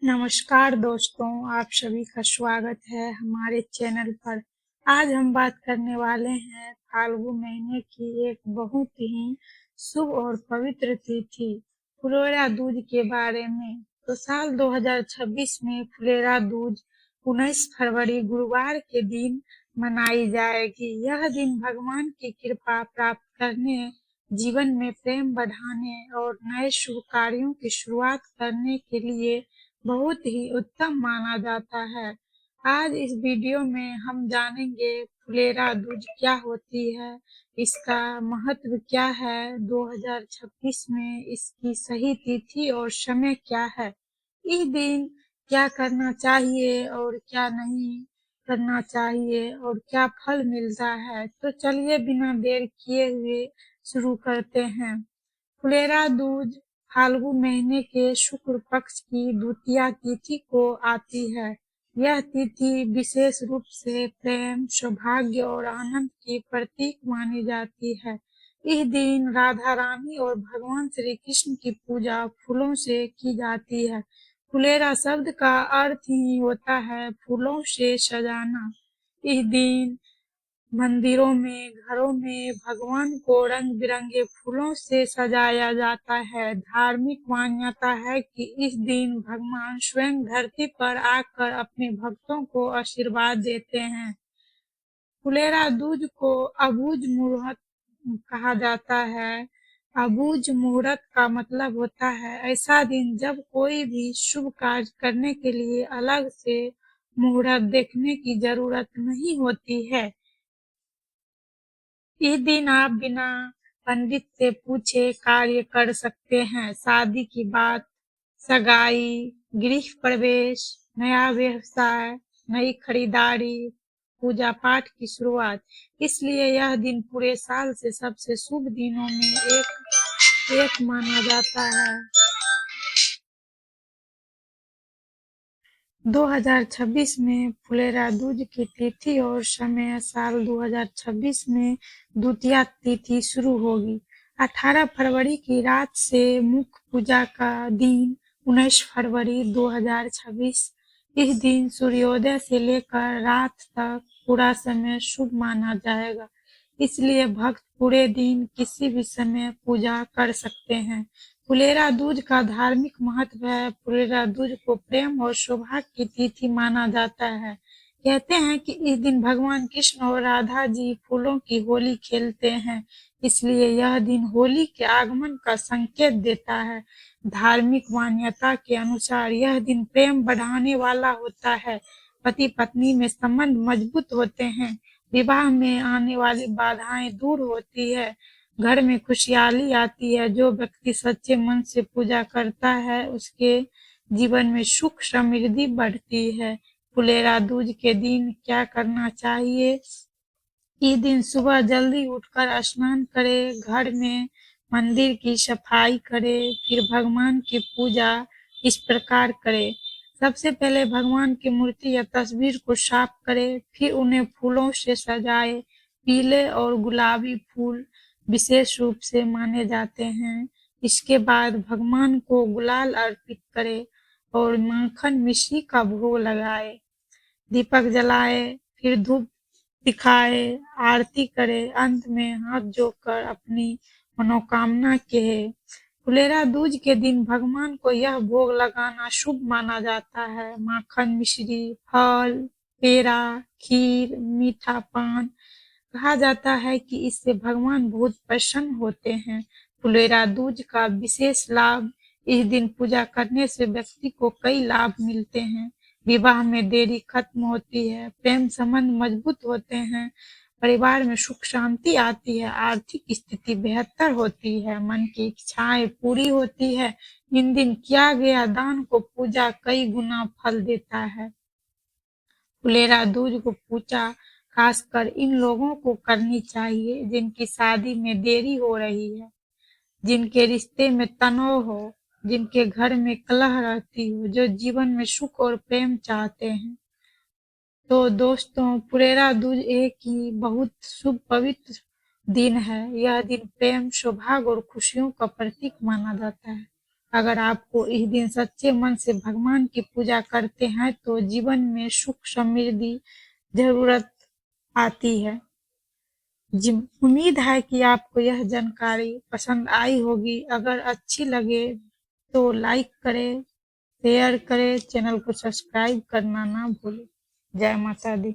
नमस्कार दोस्तों, आप सभी का स्वागत है हमारे चैनल पर। आज हम बात करने वाले हैं फाल्गुन महीने की एक बहुत ही शुभ और पवित्र तिथि फुलेरा दूज के बारे में। तो साल 2026 में फुलेरा दूज 19 फरवरी गुरुवार के दिन मनाई जाएगी। यह दिन भगवान की कृपा प्राप्त करने, जीवन में प्रेम बढ़ाने और नए शुभ कार्यों की शुरुआत करने के लिए बहुत ही उत्तम माना जाता है। आज इस वीडियो में हम जानेंगे फुलेरा दूज क्या होती है, इसका महत्व क्या है, 2026 में इसकी सही तिथि और समय क्या है, इस दिन क्या करना चाहिए और क्या नहीं करना चाहिए और क्या फल मिलता है। तो चलिए बिना देर किए हुए शुरू करते हैं। फुलेरा दूज फाल्गुन महीने के शुक्ल पक्ष की द्वितीया तिथि को आती है। यह तिथि विशेष रूप से प्रेम, सौभाग्य और आनंद की प्रतीक मानी जाती है। इस दिन राधा रानी और भगवान श्री कृष्ण की पूजा फूलों से की जाती है। फुलेरा शब्द का अर्थ ही होता है फूलों से सजाना। इस दिन मंदिरों में, घरों में भगवान को रंग बिरंगे फूलों से सजाया जाता है। धार्मिक मान्यता है कि इस दिन भगवान स्वयं धरती पर आकर अपने भक्तों को आशीर्वाद देते हैं। फुलेरा दूज को अबूझ मुहूर्त कहा जाता है। अबूझ मुहूर्त का मतलब होता है ऐसा दिन जब कोई भी शुभ कार्य करने के लिए अलग से मुहूर्त देखने की जरूरत नहीं होती है। इस दिन आप बिना पंडित से पूछे कार्य कर सकते हैं। शादी की बात, सगाई, गृह प्रवेश, नया व्यवसाय, नई खरीदारी, पूजा पाठ की शुरुआत। इसलिए यह दिन पूरे साल से सबसे शुभ दिनों में एक माना जाता है। 2026 में फुलेरा दूज की तिथि और समय साल 2026 में द्वितीया तिथि शुरू होगी। 18 फरवरी की रात से मुख्य पूजा का दिन 19 फरवरी 2026। इस दिन सूर्योदय से लेकर रात तक पूरा समय शुभ माना जाएगा। इसलिए भक्त पूरे दिन किसी भी समय पूजा कर सकते हैं। फुलेरा दूज का धार्मिक महत्व है। फुलेरा दूज को प्रेम और सौभाग्य की तिथि माना जाता है। कहते हैं कि इस दिन भगवान कृष्ण और राधा जी फूलों की होली खेलते हैं, इसलिए यह दिन होली के आगमन का संकेत देता है। धार्मिक मान्यता के अनुसार यह दिन प्रेम बढ़ाने वाला होता है। पति पत्नी में संबंध मजबूत होते हैं। विवाह में आने वाली बाधाएं दूर होती है। घर में खुशहाली आती है। जो व्यक्ति सच्चे मन से पूजा करता है उसके जीवन में सुख समृद्धि बढ़ती है। फुलेरा दूज के दिन क्या करना चाहिए? इस दिन सुबह जल्दी उठकर स्नान करें, घर में मंदिर की सफाई करें, फिर भगवान की पूजा इस प्रकार करें। सबसे पहले भगवान की मूर्ति या तस्वीर को साफ करें, फिर उन्हें फूलों से सजाएं। पीले और गुलाबी फूल विशेष रूप से माने जाते हैं। इसके बाद भगवान को गुलाल अर्पित करें और माखन मिश्री का भोग लगाए, दीपक जलाए, फिर धूप दिखाए, आरती करे, अंत में हाथ जोड़कर अपनी मनोकामना कहे। फुलेरा दूज के दिन भगवान को यह भोग लगाना शुभ माना जाता है। माखन मिश्री, फल, पेड़ा, खीर, मीठा पान। कहा जाता है कि इससे भगवान बहुत प्रसन्न होते हैं। फुलेरा दूज का विशेष लाभ, इस दिन पूजा करने से व्यक्ति को कई लाभ मिलते हैं। विवाह में देरी खत्म होती है, प्रेम संबंध मजबूत होते हैं, परिवार में सुख शांति आती है, आर्थिक स्थिति बेहतर होती है, मन की इच्छाएं पूरी होती है। इन दिन किया गया दान को पूजा कई गुना फल देता है। फुलेरा दूज को पूजा खासकर इन लोगों को करनी चाहिए जिनकी शादी में देरी हो रही है, जिनके रिश्ते में तनाव हो, जिनके घर में कलह रहती हो, जो जीवन में सुख और प्रेम चाहते हैं। तो दोस्तों, फुलेरा दूज एक ही बहुत शुभ पवित्र दिन है। यह दिन प्रेम, सौभाग्य और खुशियों का प्रतीक माना जाता है। अगर आपको इस दिन सच्चे मन से भगवान की पूजा करते हैं तो जीवन में सुख समृद्धि जरूरत आती है। जी, उम्मीद है कि आपको यह जानकारी पसंद आई होगी। अगर अच्छी लगे तो लाइक करें, शेयर करें, चैनल को सब्सक्राइब करना ना भूलें। जय माता दी।